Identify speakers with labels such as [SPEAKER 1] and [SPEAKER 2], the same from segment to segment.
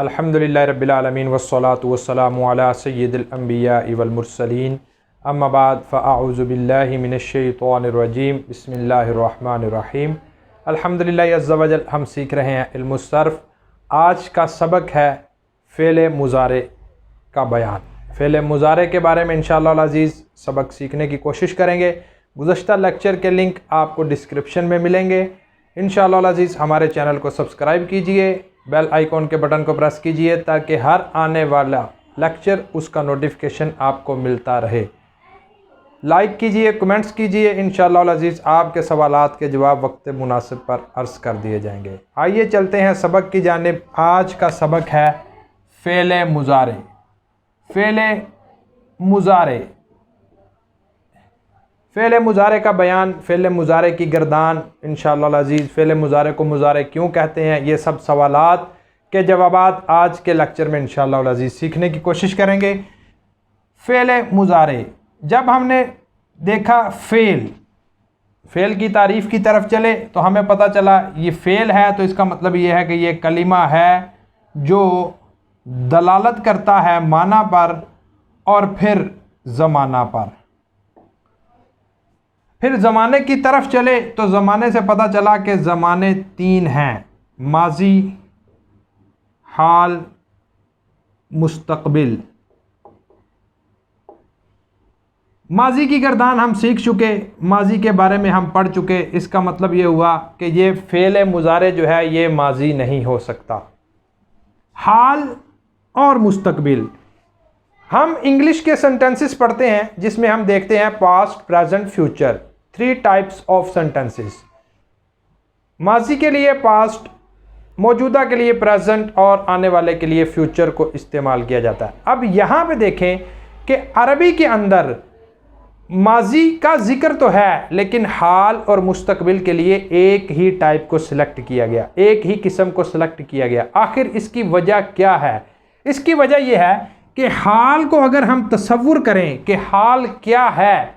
[SPEAKER 1] अल्हम्दुलिल्लाहि रब्बिल आलमीन वस्सलातु वस्सलामु अला सय्यिदिल अंबिया वल मुरसलीन अम्मा बाद फ़अऊज़ु बिल्लाहि मिनश शैतानिर रजीम बिस्मिल्लाहिर रहमानिर रहीम। अल्हम्दुलिल्लाहि अज़्ज़ा वजल हम सीख रहे हैं इल्मुस सर्फ़। आज का सबक है फ़ेल मुज़ारे का बयान। फ़ेल मुज़ारे के बारे में इंशाअल्लाह अज़ीज़ सबक सीखने की कोशिश करेंगे। गुज़श्ता लेक्चर के लिंक आपको डिस्क्रिप्शन में मिलेंगे। इंशाअल्लाह अज़ीज़ हमारे चैनल को सब्सक्राइब कीजिए, बेल आइकॉन के बटन को प्रेस कीजिए ताकि हर आने वाला लेक्चर उसका नोटिफिकेशन आपको मिलता रहे। लाइक कीजिए, कमेंट्स कीजिए। इंशाअल्लाह अज़ीज़ आपके सवालात के जवाब वक्त मुनासिब पर अर्ज़ कर दिए जाएंगे। आइए चलते हैं सबक की जानिब। आज का सबक है फ़ेल मुज़ारे। फ़ेल मुज़ारे, फ़ेल मुज़ारे का बयान, फ़ेल मुज़ारे की गर्दान। इंशाअल्लाह अज़ीज़ फ़ेल मुज़ारे को मुज़ारे क्यों कहते हैं, ये सब सवालात के जवाबात आज के लेक्चर में इंशाअल्लाह अज़ीज़ सीखने की कोशिश करेंगे। फ़ेल मुज़ारे, जब हमने देखा फ़ेल की तारीफ़ की तरफ चले तो हमें पता चला ये फ़ेल है तो इसका मतलब ये है कि ये कलिमा है जो दलालत करता है माना पर और फिर ज़माना पर। फिर ज़माने की तरफ चले तो ज़माने से पता चला कि ज़माने तीन हैं: माजी, हाल, मुस्तकबिल। माजी की गर्दान हम सीख चुके, माजी के बारे में हम पढ़ चुके। इसका मतलब ये हुआ कि ये फ़ेल मुज़ारे जो है ये माजी नहीं हो सकता। हाल और मुस्तकबिल, हम इंग्लिश के सेंटेंसेस पढ़ते हैं जिसमें हम देखते हैं past, present, future, 3 types of sentences. माजी के लिए पास्ट, मौजूदा के लिए प्रेजेंट और आने वाले के लिए फ्यूचर को इस्तेमाल किया जाता है। अब यहाँ पे देखें कि अरबी के अंदर माजी का जिक्र तो है लेकिन हाल और मुस्तकबिल के लिए एक ही टाइप को सिलेक्ट किया गया, एक ही किस्म को सिलेक्ट किया गया। आखिर इसकी वजह क्या है? इसकी वजह यह है कि हाल को अगर हम तसव्वुर करें कि हाल क्या है,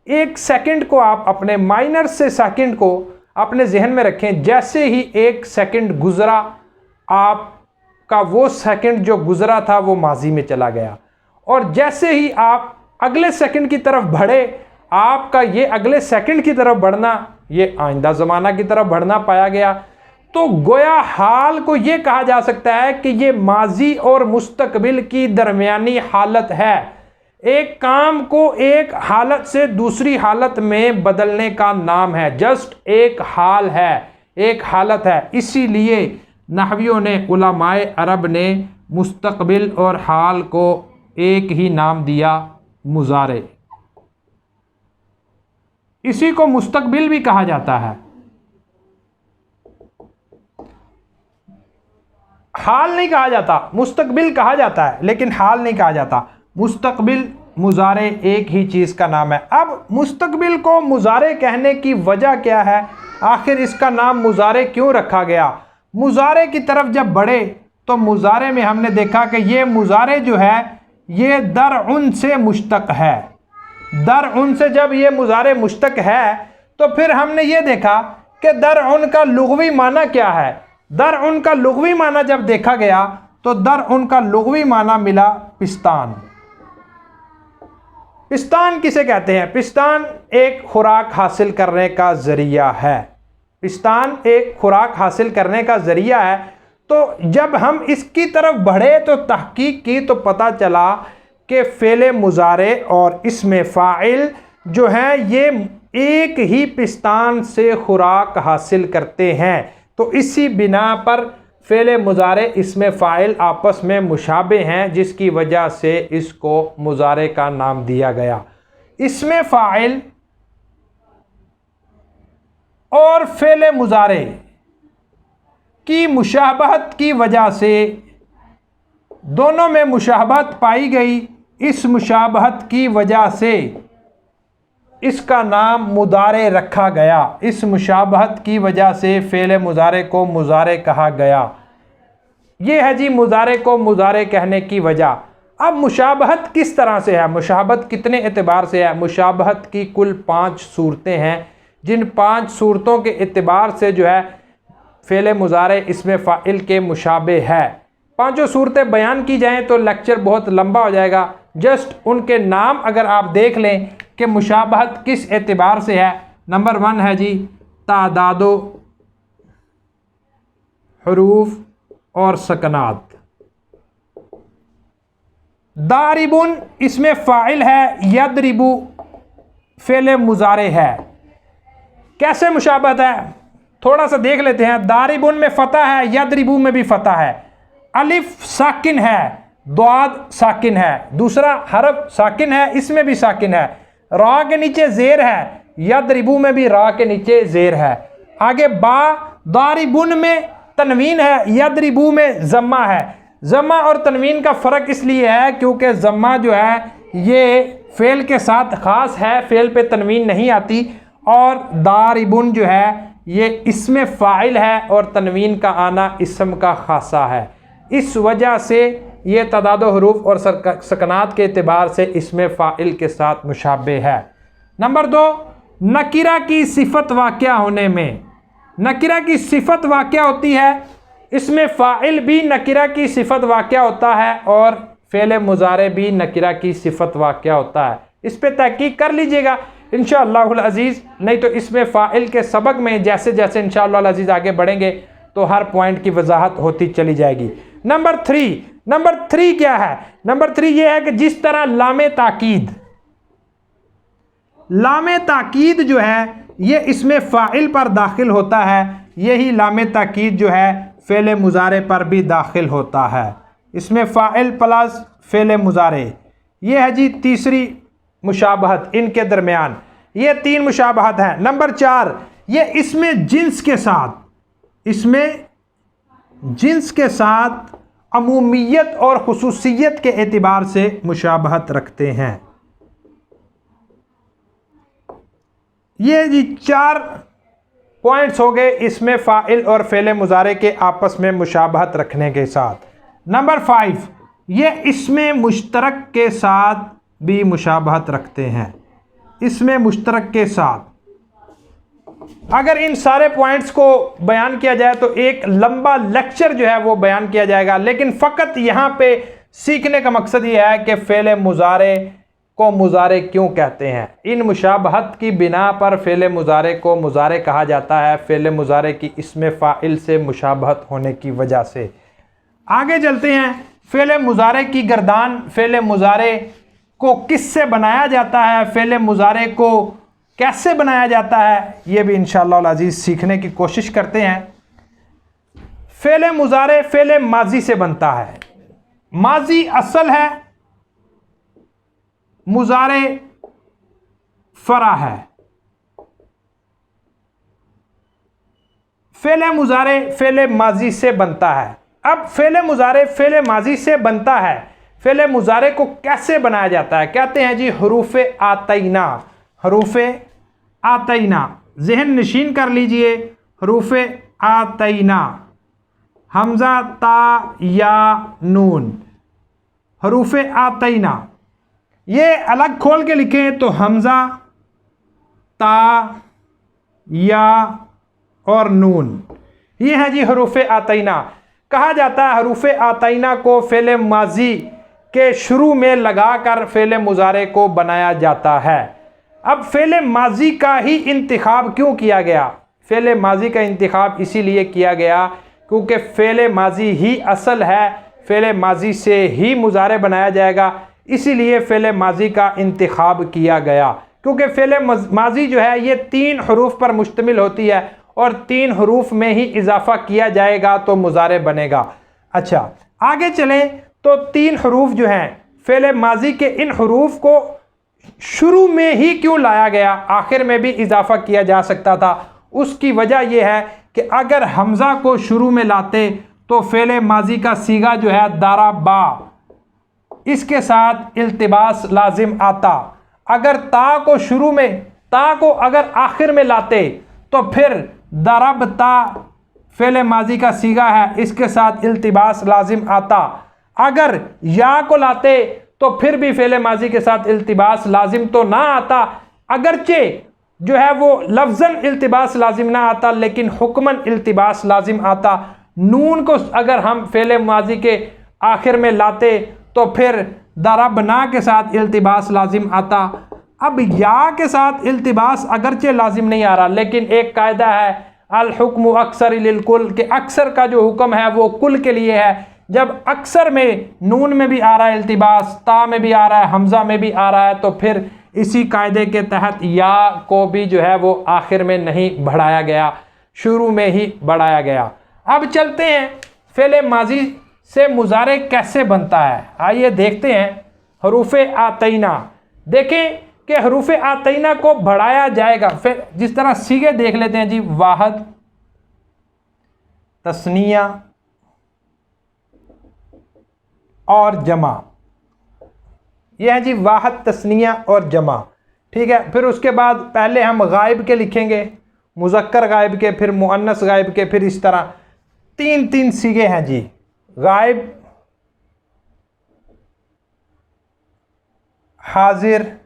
[SPEAKER 1] एक सेकंड को आप अपने माइनर से सेकंड को अपने जहन में रखें। जैसे ही एक सेकंड गुजरा, आपका वो सेकंड जो गुजरा था वो माजी में चला गया, और जैसे ही आप अगले सेकंड की तरफ बढ़े, आपका ये अगले सेकंड की तरफ बढ़ना ये आइंदा ज़माना की तरफ बढ़ना पाया गया। तो गोया हाल को ये कहा जा सकता है कि ये माजी और मुस्तकबिल की दरमियानी हालत है। एक काम को एक हालत से दूसरी हालत में बदलने का नाम है। जस्ट एक हाल है, एक हालत है। इसीलिए नहवियों ने, उलमाए अरब ने मुस्तकबिल और हाल को एक ही नाम दिया, मुज़ारे। इसी को मुस्तकबिल भी कहा जाता है। हाल नहीं कहा जाता, मुस्तकबिल कहा जाता है लेकिन हाल नहीं कहा जाता। मुस्तकबिल, मुज़ारे एक ही चीज़ का नाम है। अब मुस्तकबिल को मुज़ारे कहने की वजह क्या है? आखिर इसका नाम मुज़ारे क्यों रखा गया? मुज़ारे की तरफ जब बढ़े तो मुज़ारे में हमने देखा कि ये मुज़ारे जो है ये दरउन से मुश्तक है। दरउन से जब ये मुज़ारे मुश्तक है तो फिर हमने ये देखा कि दरउन का लुग़वी माना क्या है। दरउन का लुग़वी माना जब देखा गया तो दरउन का लुग़वी माना मिला पिस्तान। पिस्तान किसे कहते हैं? पिस्तान एक खुराक हासिल करने का ज़रिया है। पिस्तान एक खुराक हासिल करने का ज़रिया है। तो जब हम इसकी तरफ बढ़े तो तहकीक की तो पता चला कि फ़ेल मुज़ारे और इसमें फ़ाइल जो हैं ये एक ही पिस्तान से खुराक हासिल करते हैं। तो इसी बिना पर फ़ेल मुज़ारे इसमें फ़ाइल आपस में मुशाबे हैं, जिसकी वजह से इसको मुज़ारे का नाम दिया गया। इसमें फ़ाइल और फ़ेल मुज़ारे की मुशाबहत की वजह से, दोनों में मुशाबहत पाई गई। इस मुशाबहत की वजह से इसका नाम मुज़ारे रखा गया। इस मुशाबहत की वजह से फ़ेल मुज़ारे को मुज़ारे कहा गया। ये है जी मुज़ारे को मुज़ारे कहने की वजह। अब मुशाबहत किस तरह से है? मुशाबहत कितने एतबार से है? मुशाबहत की कुल 5 सूरतें हैं, जिन 5 सूरतों के एतबार से जो है फ़ेल मुज़ारे इसमें फ़ाइल के मुशाबे है। पांचों सूरतें बयान की जाएं तो लेक्चर बहुत लंबा हो जाएगा। जस्ट उनके नाम अगर आप देख लें कि मुशाबहत किस एतबार से है। नंबर 1 है जी तादादो हुरूफ और सकनात। दारिबुन इसमें फ़ाइल है, यदरिबु फ़ेल मुज़ारे है। कैसे मुशाबहत है थोड़ा सा देख लेते हैं। दारिबुन में फ़तह है, यदरिबु में भी फ़तह है, अलिफ साकिन है, द्वाद साकिन है, दूसरा हरफ साकिन है, इसमें भी साकिन है, रा के नीचे ज़ेर है, यदरिबु में भी रा के नीचे ज़ेर है। आगे बा, दारिबुन में तनवीन है, यदरिबु में ज़म्मा है। ज़म्मा और तनवीन का फ़र्क इसलिए है क्योंकि ज़म्मा जो है ये फ़ेल के साथ ख़ास है, फ़ेल पे तनवीन नहीं आती, और दारिबुन जो है ये इसमें फ़ाइल है और तनवीन का आना इसम का ख़ासा है। इस वजह से ये तदादो हुरूफ और सकनात के एतबार से इसमें फ़ाइल के साथ मुशाबे है। नंबर 2, नकीरा की सिफत वाक़या होने में। नकीरा की सिफत वाक़या होती है, इसमें फ़ाइल भी नकीरा की सिफत वाक़या होता है और फ़ेल मुज़ारे भी नकीरा की सिफत वाक़या होता है। इस पर तहकीक कर लीजिएगा इंशाअल्लाहुल अज़ीज़। नहीं तो इसमें फ़ाइल के सबक में जैसे जैसे इंशाअल्लाहुल अज़ीज़ आगे बढ़ेंगे तो हर पॉइंट की वजाहत होती चली जाएगी। नंबर 3 क्या है? नंबर 3 ये है कि जिस तरह लामे ताकीद जो है ये इसमें फ़ाइल पर दाखिल होता है, यही लामे ताकीद जो है फ़ेल मुज़ारे पर भी दाखिल होता है। इसमें फ़ाइल प्लस फ़ेल मुज़ारे, ये है जी तीसरी मुशाबहत इनके दरमियान। ये 3 मुशाबहत हैं। नंबर 4 ये इसमें जिन्स के साथ अमूमियत और खुसूसियत के एतबार से मुशाबहत रखते हैं। ये जी 4 पॉइंट्स हो गए इसमें फ़ाइल और फ़ेल मुज़ारे के आपस में मुशाबहत रखने के साथ। नंबर 5 ये इसमें मुश्तरक के साथ भी मुशाबहत रखते हैं। इसमें मुश्तरक के साथ अगर इन सारे पॉइंट्स को बयान किया जाए तो एक लंबा लेक्चर जो है वो बयान किया जाएगा, लेकिन फ़कत यहाँ पे सीखने का मकसद ये है कि फ़ेल मुज़ारे को मुज़ारे क्यों कहते हैं। इन मुशाबहत की बिना पर फ़ेल मुज़ारे को मुज़ारे कहा जाता है, फ़ेल मुज़ारे की इसमें फ़ाइल से मुशाबहत होने की वजह से। आगे चलते हैं। फ़ेल मुज़ारे की गर्दान, फ़ेल मुज़ारे को किससे बनाया जाता है, फ़ेल मुज़ारे को कैसे बनाया जाता है, ये भी इंशाअल्लाह अज़ीज़ सीखने की कोशिश करते हैं। फ़ेल मुज़ारे फ़ेल माजी से बनता है। माजी असल है, मुज़ारे फ़रा है। फ़ेल मुज़ारे फ़ेल माजी से बनता है। अब फ़ेल मुज़ारे फ़ेल माजी से बनता है, फ़ेल मुज़ारे को कैसे बनाया जाता है? कहते हैं जी हरूफ आतैना। हरूफ आतैना ज़हन नशीन कर लीजिए। हरूफ आतैना, हमज़ा ता या नून। हरूफ आतैना ये अलग खोल के लिखें तो हमज़ा, ता, या और नून, ये है जी हरूफ आतैना। कहा जाता है हरूफ आतैना को फ़ेल माजी के शुरू में लगाकर फ़ेल मुज़ारे को बनाया जाता है। अब फ़ेल माजी का ही इंतिखाब क्यों किया गया? फ़ेल माजी का इंतिखाब इसीलिए किया गया क्योंकि फ़ेल माजी ही असल है, फ़ेल माजी से ही मुज़ारे बनाया जाएगा, इसीलिए फ़ेल माजी का इंतिखाब किया गया। क्योंकि फ़ेल माजी जो है ये 3 हरूफ पर मुश्तमिल होती है और 3 हरूफ में ही इजाफ़ा किया जाएगा तो मुज़ारे बनेगा। अच्छा आगे चलें तो 3 हरूफ जो हैं फ़ेल माजी के, इन हरूफ को शुरू में ही क्यों लाया गया? आखिर में भी इजाफ़ा किया जा सकता था। उसकी वजह यह है कि अगर हमज़ा को शुरू में लाते तो फ़ेल माजी का सीगा जो है दाराबा, इसके साथ इल्तिबास लाजिम आता। अगर ता को शुरू में, ता को अगर आखिर में लाते तो फिर दरबता फ़ेल माजी का सीगा है, इसके साथ इल्तिबास लाजिम आता। अगर या को लाते तो फिर भी फ़ेल माजी के साथ इल्तिबास लाजिम तो ना आता, अगरचे जो है वो लफ्ज़न इल्तिबास लाजिम ना आता लेकिन हुक्मन इल्तिबास लाजिम आता। नून को अगर हम फ़ेल माजी के आखिर में लाते तो फिर दरबना के साथ इल्तिबास लाजिम आता। अब या के साथ इल्तिबास अगरचे लाजिम नहीं आ रहा, लेकिन एक कायदा है अल हुक्म अक्सर लिल कुल, के अक्सर का जो हुक्म है वो कुल के लिए है। जब अक्सर में नून में भी आ रहा है इल्तिबास, ता में भी आ रहा है, हमज़ा में भी आ रहा है, तो फिर इसी कायदे के तहत या को भी जो है वो आखिर में नहीं बढ़ाया गया, शुरू में ही बढ़ाया गया। अब चलते हैं फ़ेल माजी से मुजारे कैसे बनता है, आइए देखते हैं। हरूफ आतैना, देखें कि हरूफ आतैना को बढ़ाया जाएगा। फिर जिस तरह सीगे देख लेते हैं जी, वाहद, तस्निया और जमा। यह है जी वाहद, तस्निया और जमा, ठीक है। फिर उसके बाद पहले हम गायब के लिखेंगे, मुज़क्कर गायब के, फिर मुअन्नस गायब के, फिर इस तरह तीन तीन सीगे हैं जी। गायब, हाजिर,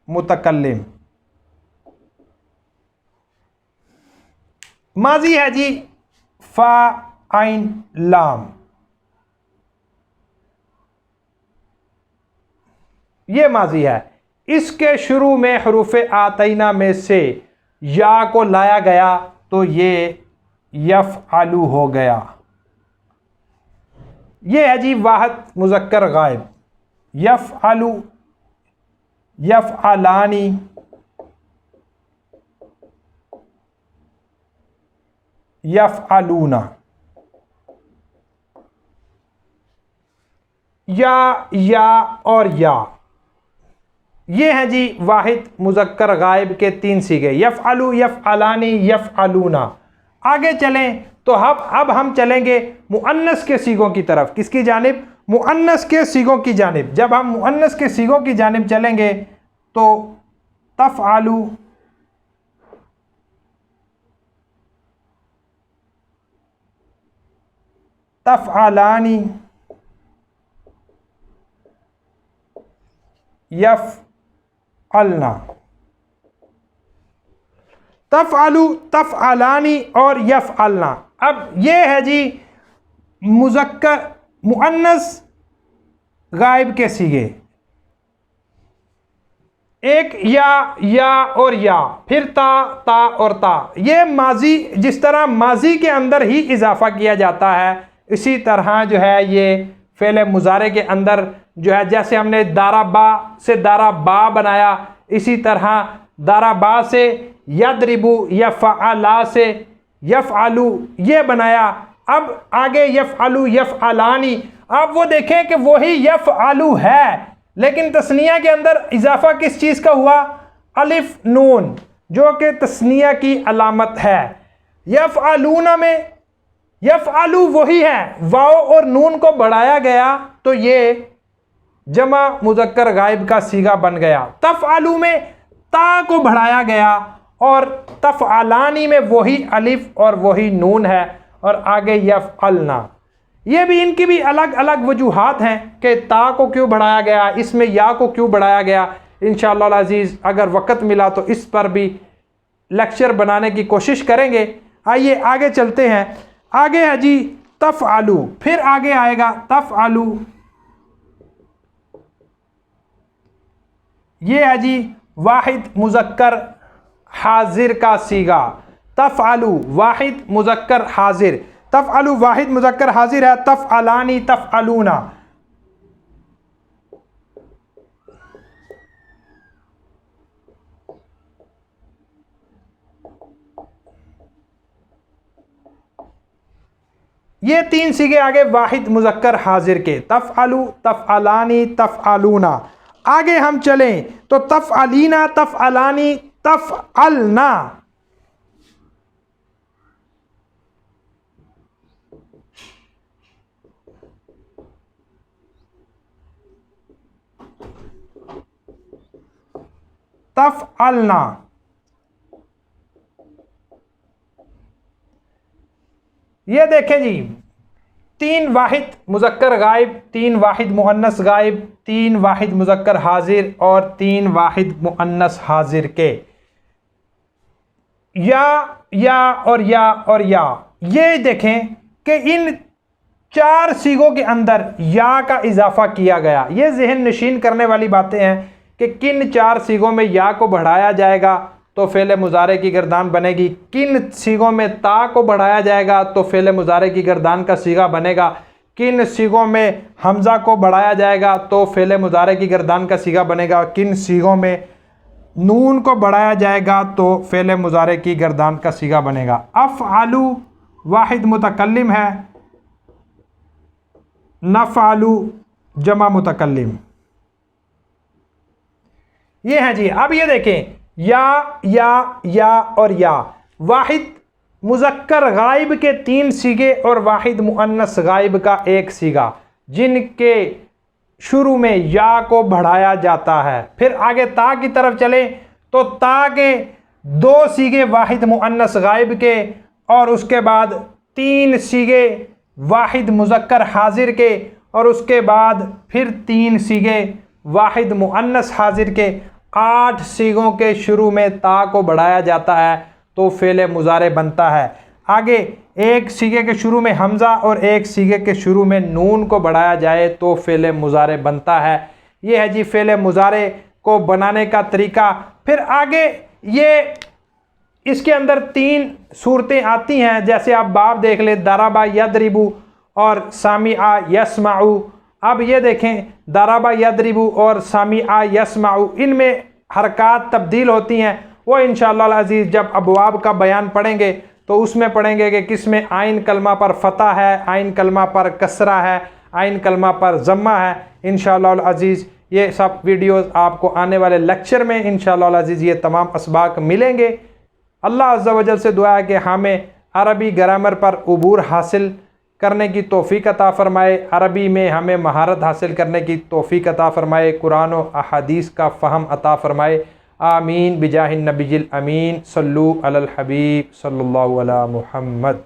[SPEAKER 1] मुतकल्लिम। माजी है जी फा आइन लाम, ये माजी है। इसके शुरू में हरूफ आतैना में से या को लाया गया तो ये यफ़अलु हो गया। ये है जी वाहद मुज़क्कर गायब, यफ़अलु, यफ़अलानी, यफ़अलूना। या और या, ये हैं जी वाहिद मुज़क्कर गायब के तीन सीगे, यफ़अलु, यफ़अलानी, यफ़अलूना। आगे चलें तो अब हम चलेंगे मुअन्नस के सीगों की तरफ। किसकी जानिब? मुअन्नस के सीगों की जानिब। जब हम मुअन्नस के सीगों की जानिब चलेंगे तो तफ़अलु, तफ़अलानी, यफ़अलना। तफ़अलु, तफ़अलानी और यफ़अलना। अब ये है जी मुज़क्कर मुअन्नस गायब के सीगे। एक या और या, फिर ता और ता। ये माजी, जिस तरह माजी के अंदर ही इजाफा किया जाता है, इसी तरह जो है ये फ़ेल मुज़ारे के अंदर जो है, जैसे हमने दाराबा से दाराबा बनाया, इसी तरह दाराबा से यदरिबु, यफ़अला से यफ़अलु ये बनाया। अब आगे यफ़अलु, यफ़अलानी। अब वो देखें कि वही यफ़अलु है, लेकिन तस्निया के अंदर इजाफा किस चीज़ का हुआ? अलिफ नून, जो कि तस्निया की अलामत है। यफ़अलूना में यफ़अलु वही है, वाव और नून को बढ़ाया गया तो ये जमा मुज़क्कर गायब का सीगा बन गया। तफ़अलु में ता को बढ़ाया गया और तफ़अलानी में वही अलिफ और वही नून है, और आगे यफ़अलना। ये भी, इनकी भी अलग अलग वजूहात हैं कि ता को क्यों बढ़ाया गया, इसमें या को क्यों बढ़ाया गया। इंशाअल्लाह अज़ीज़ अगर वक़्त मिला तो इस पर भी लेक्चर बनाने की कोशिश करेंगे। आइए आगे चलते हैं। आगे है जी तफ़अलु, फिर आगे आएगा तफ़अलु। ये है जी वाहिद मुज़क्कर हाजिर का सीगा। तफ़अलु वाहिद मुज़क्कर हाजिर, तफ़अलु वाहिद मुज़क्कर हाजिर है। तफ़अलानी, तफ़अलूना। ये तीन सीगे आगे वाहिद मुज़क्कर हाजिर के, तफ़अलु, तफ़अलानी, तफ़अलूना। आगे हम चलें तो तफ़अलीना, तफ़अलानी, तफ़अलना। तफ़अलना। ये देखें जी, तीन वाहिद मुज़क्कर गायब, तीन वाहिद मुअन्नस गायब, तीन वाहिद मुज़क्कर हाजिर और तीन वाहिद मुअन्नस हाजिर के। या और या और या, ये देखें कि इन 4 सीगों के अंदर या का इजाफा किया गया। ये जहन नशीन करने वाली बातें हैं कि किन 4 सीगों में या को बढ़ाया जाएगा तो फ़ेल मुज़ारे की गर्दान बनेगी, किन सीगों में ता को बढ़ाया जाएगा तो फ़ेल मुज़ारे की गर्दान का सीगा बनेगा, किन सीगों में हमज़ा को बढ़ाया जाएगा तो फ़ेल मुज़ारे की गर्दान का सीगा बनेगा, किन सीगों में नून को बढ़ाया जाएगा तो फ़ेल मुज़ारे की गर्दान का सीगा बनेगा। अफ़आलू वाहिद मुतकल्लिम है, नफ़आलू जमा मुतकल्लिम। ये है जी। अब ये देखें, या और या वाहिद मुज़क्कर गायब के 3 सीगे और वाहिद मुअन्नस गायब का 1 सीगा, जिनके शुरू में या को बढ़ाया जाता है। फिर आगे ता की तरफ चले तो ता के 2 सीगे वाहिद मुअन्नस गायब के और उसके बाद 3 सीगे वाहिद मुज़क्कर हाजिर के और उसके बाद फिर 3 सीगे वाहिद मुअन्नस हाजिर के। 8 सीगों के शुरू में ता को बढ़ाया जाता है तो फ़ेल मुज़ारे बनता है। आगे 1 सीगे के शुरू में हमज़ा और 1 सीगे के शुरू में नून को बढ़ाया जाए तो फ़ेल मुज़ारे बनता है। ये है जी फ़ेल मुज़ारे को बनाने का तरीका। फिर आगे ये इसके अंदर 3 सूरतें आती हैं, जैसे आप बाब देख ले, दराबा यदरिबू और सामिआ यस्माउ। अब ये देखें, दराबा यदरिबू और सामिआ यस्माउ, इनमें हरकत तब्दील होती हैं। वो इंशाअल्लाह अज़ीज़ जब अबवाब का बयान पढ़ेंगे तो उसमें पढ़ेंगे कि किस में आइन कलमा पर फ़तह है, आइन कलमा पर कसरा है, आइन कलमा पर ज़म्मा है। इंशाअल्लाह अज़ीज़ ये सब वीडियोस आपको आने वाले लेक्चर में इंशाअल्लाह अज़ीज़ ये तमाम असबाक मिलेंगे। अल्लाह अज़्ज़ा वजल से दुआ है कि हमें अरबी ग्रामर पर उबूर हासिल करने की तौफ़ीक अता फ़रमाए, अरबी में हमें महारत हासिल करने की तौफ़ीक अता फ़रमाए, कुरान व अहादीस का फ़हम अता फ़रमाए। आमीन बिजाहिन नबीजिल अमीन। सल्लु अलल हबीब सल्लल्लाहु अला मुहम्मद।